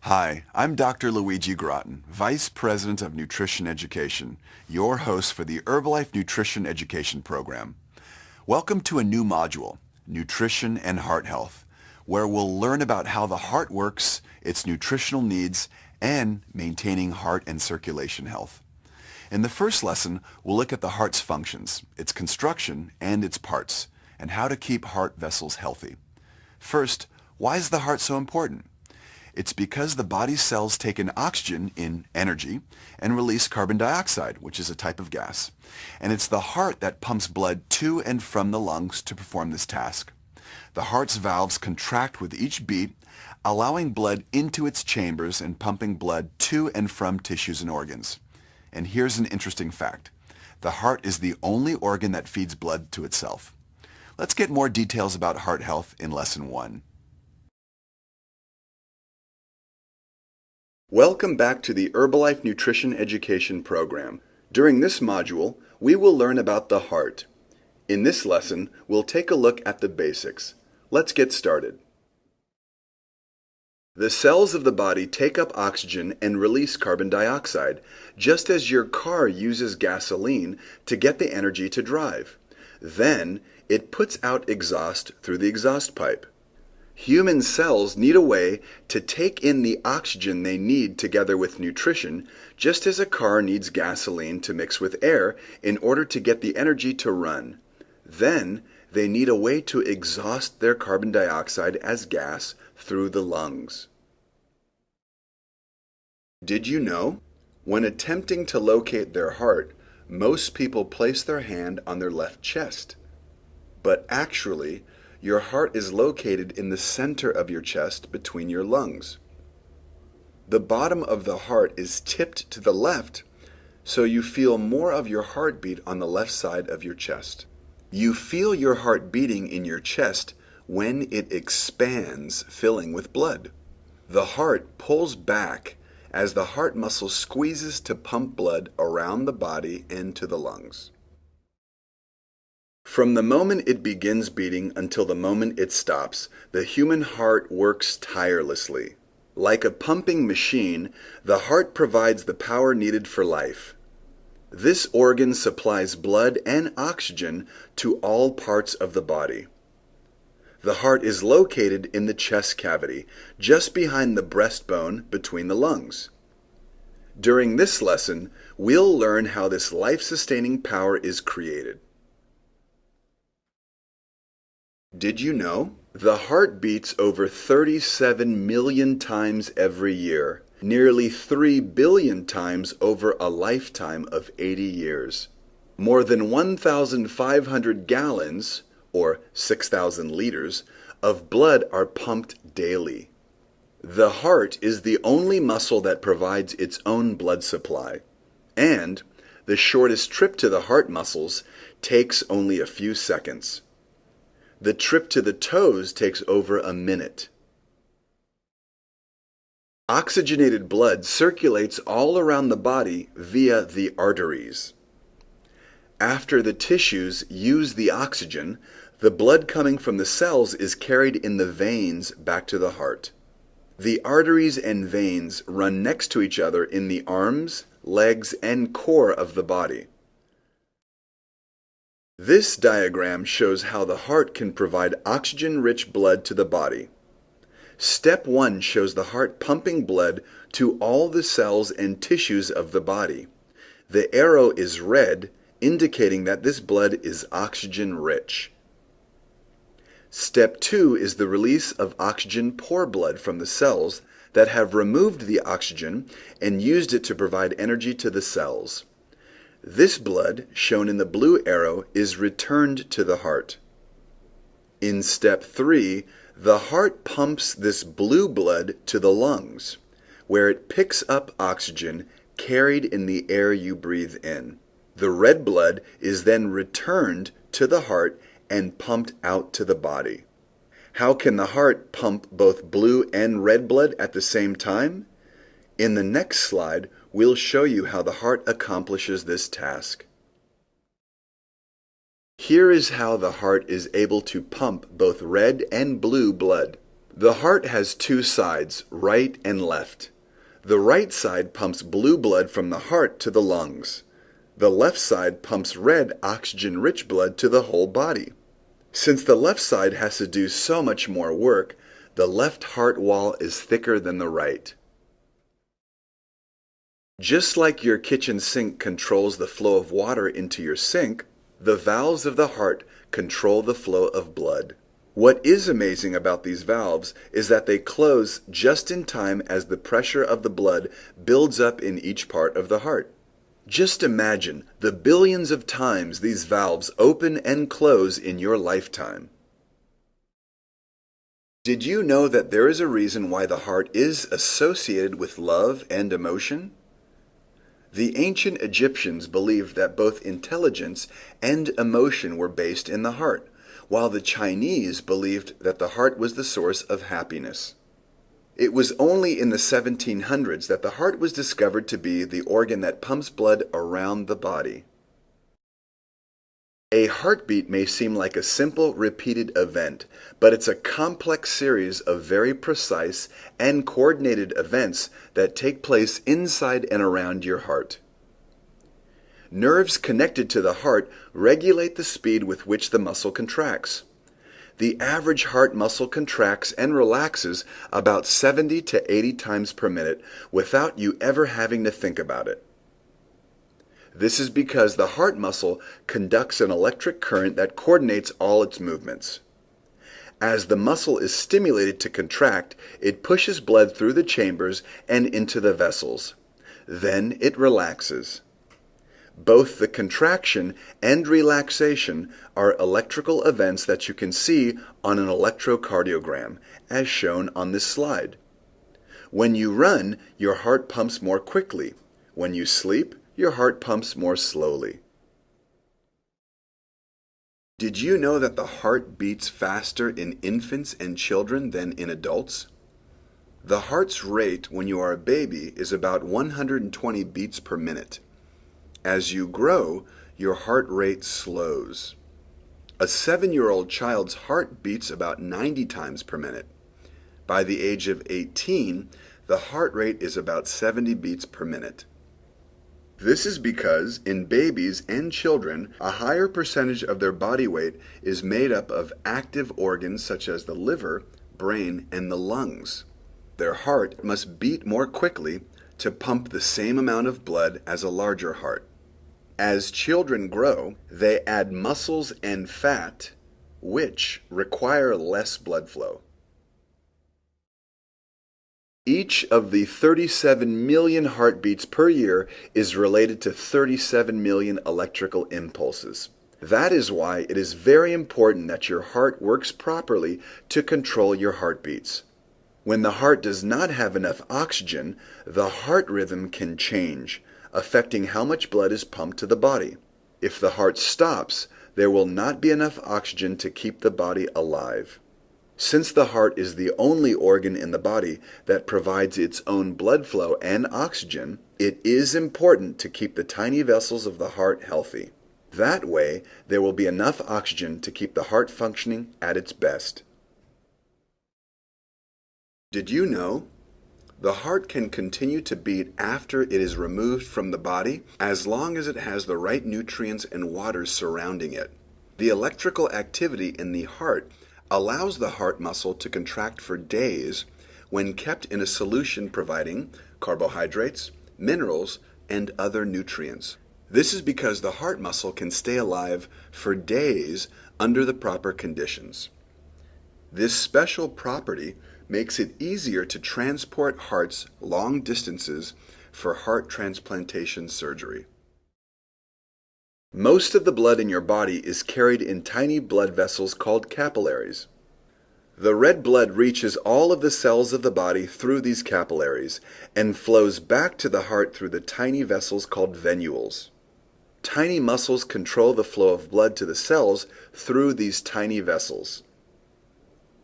Hi, I'm Dr. Luigi Groton, Vice President of Nutrition Education, your host for the Herbalife Nutrition Education Program. Welcome to a new module, Nutrition and Heart Health, where we'll learn about how the heart works, its nutritional needs, and maintaining heart and circulation health. In the first lesson, we'll look at the heart's functions, its construction, and its parts, and how to keep heart vessels healthy. First, why is the heart so important? It's because the body's cells take in oxygen in energy and release carbon dioxide, which is a type of gas. And it's the heart that pumps blood to and from the lungs to perform this task. The heart's valves contract with each beat, allowing blood into its chambers and pumping blood to and from tissues and organs. And here's an interesting fact. The heart is the only organ that feeds blood to itself. Let's get more details about heart health in Lesson 1. Welcome back to the Herbalife Nutrition Education Program. During this module, we will learn about the heart. In this lesson, we'll take a look at the basics. Let's get started. The cells of the body take up oxygen and release carbon dioxide, just as your car uses gasoline to get the energy to drive. Then, it puts out exhaust through the exhaust pipe. Human cells need a way to take in the oxygen they need together with nutrition, just as a car needs gasoline to mix with air in order to get the energy to run. Then, they need a way to exhaust their carbon dioxide as gas through the lungs. Did you know? When attempting to locate their heart, most people place their hand on their left chest. But actually, your heart is located in the center of your chest between your lungs. The bottom of the heart is tipped to the left, so you feel more of your heartbeat on the left side of your chest. You feel your heart beating in your chest when it expands, filling with blood. The heart pulls back as the heart muscle squeezes to pump blood around the body and to the lungs. From the moment it begins beating until the moment it stops, the human heart works tirelessly. Like a pumping machine, the heart provides the power needed for life. This organ supplies blood and oxygen to all parts of the body. The heart is located in the chest cavity, just behind the breastbone between the lungs. During this lesson, we'll learn how this life-sustaining power is created. Did you know? The heart beats over 37 million times every year, nearly 3 billion times over a lifetime of 80 years. More than 1,500 gallons, or 6,000 liters, of blood are pumped daily. The heart is the only muscle that provides its own blood supply, and the shortest trip to the heart muscles takes only a few seconds. The trip to the toes takes over a minute. Oxygenated blood circulates all around the body via the arteries. After the tissues use the oxygen, the blood coming from the cells is carried in the veins back to the heart. The arteries and veins run next to each other in the arms, legs, and core of the body. This diagram shows how the heart can provide oxygen-rich blood to the body. Step 1 shows the heart pumping blood to all the cells and tissues of the body. The arrow is red, indicating that this blood is oxygen-rich. Step 2 is the release of oxygen-poor blood from the cells that have removed the oxygen and used it to provide energy to the cells. This blood, shown in the blue arrow, is returned to the heart. In step 3, the heart pumps this blue blood to the lungs, where it picks up oxygen carried in the air you breathe in. The red blood is then returned to the heart and pumped out to the body. How can the heart pump both blue and red blood at the same time? In the next slide, we'll show you how the heart accomplishes this task. Here is how the heart is able to pump both red and blue blood. The heart has two sides, right and left. The right side pumps blue blood from the heart to the lungs. The left side pumps red oxygen-rich blood to the whole body. Since the left side has to do so much more work, the left heart wall is thicker than the right. Just like your kitchen sink controls the flow of water into your sink, the valves of the heart control the flow of blood. What is amazing about these valves is that they close just in time as the pressure of the blood builds up in each part of the heart. Just imagine the billions of times these valves open and close in your lifetime. Did you know that there is a reason why the heart is associated with love and emotion? The ancient Egyptians believed that both intelligence and emotion were based in the heart, while the Chinese believed that the heart was the source of happiness. It was only in the 1700s that the heart was discovered to be the organ that pumps blood around the body. A heartbeat may seem like a simple, repeated event, but it's a complex series of very precise and coordinated events that take place inside and around your heart. Nerves connected to the heart regulate the speed with which the muscle contracts. The average heart muscle contracts and relaxes about 70 to 80 times per minute without you ever having to think about it. This is because the heart muscle conducts an electric current that coordinates all its movements. As the muscle is stimulated to contract, it pushes blood through the chambers and into the vessels. Then it relaxes. Both the contraction and relaxation are electrical events that you can see on an electrocardiogram, as shown on this slide. When you run, your heart pumps more quickly. When you sleep, your heart pumps more slowly. Did you know that the heart beats faster in infants and children than in adults? The heart's rate when you are a baby is about 120 beats per minute. As you grow, your heart rate slows. A 7-year-old child's heart beats about 90 times per minute. By the age of 18, the heart rate is about 70 beats per minute. This is because in babies and children, a higher percentage of their body weight is made up of active organs such as the liver, brain, and the lungs. Their heart must beat more quickly to pump the same amount of blood as a larger heart. As children grow, they add muscles and fat, which require less blood flow. Each of the 37 million heartbeats per year is related to 37 million electrical impulses. That is why it is very important that your heart works properly to control your heartbeats. When the heart does not have enough oxygen, the heart rhythm can change, affecting how much blood is pumped to the body. If the heart stops, there will not be enough oxygen to keep the body alive. Since the heart is the only organ in the body that provides its own blood flow and oxygen, it is important to keep the tiny vessels of the heart healthy. That way, there will be enough oxygen to keep the heart functioning at its best. Did you know? The heart can continue to beat after it is removed from the body as long as it has the right nutrients and water surrounding it. The electrical activity in the heart allows the heart muscle to contract for days when kept in a solution providing carbohydrates, minerals, and other nutrients. This is because the heart muscle can stay alive for days under the proper conditions. This special property makes it easier to transport hearts long distances for heart transplantation surgery. Most of the blood in your body is carried in tiny blood vessels called capillaries. The red blood reaches all of the cells of the body through these capillaries and flows back to the heart through the tiny vessels called venules. Tiny muscles control the flow of blood to the cells through these tiny vessels.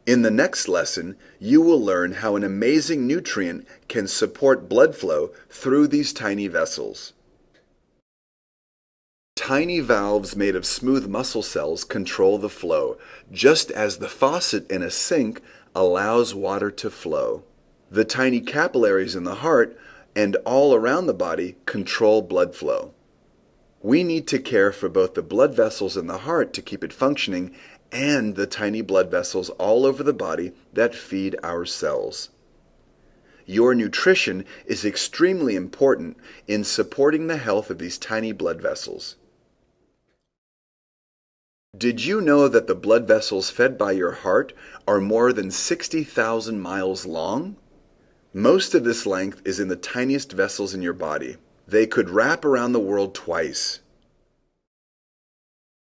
In the next lesson, you will learn how an amazing nutrient can support blood flow through these tiny vessels. Tiny valves made of smooth muscle cells control the flow, just as the faucet in a sink allows water to flow. The tiny capillaries in the heart and all around the body control blood flow. We need to care for both the blood vessels in the heart to keep it functioning and the tiny blood vessels all over the body that feed our cells. Your nutrition is extremely important in supporting the health of these tiny blood vessels. Did you know that the blood vessels fed by your heart are more than 60,000 miles long? Most of this length is in the tiniest vessels in your body. They could wrap around the world twice.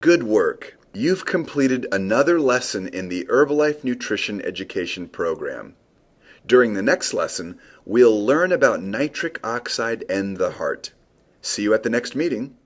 Good work! You've completed another lesson in the Herbalife Nutrition Education program. During the next lesson, we'll learn about nitric oxide and the heart. See you at the next meeting.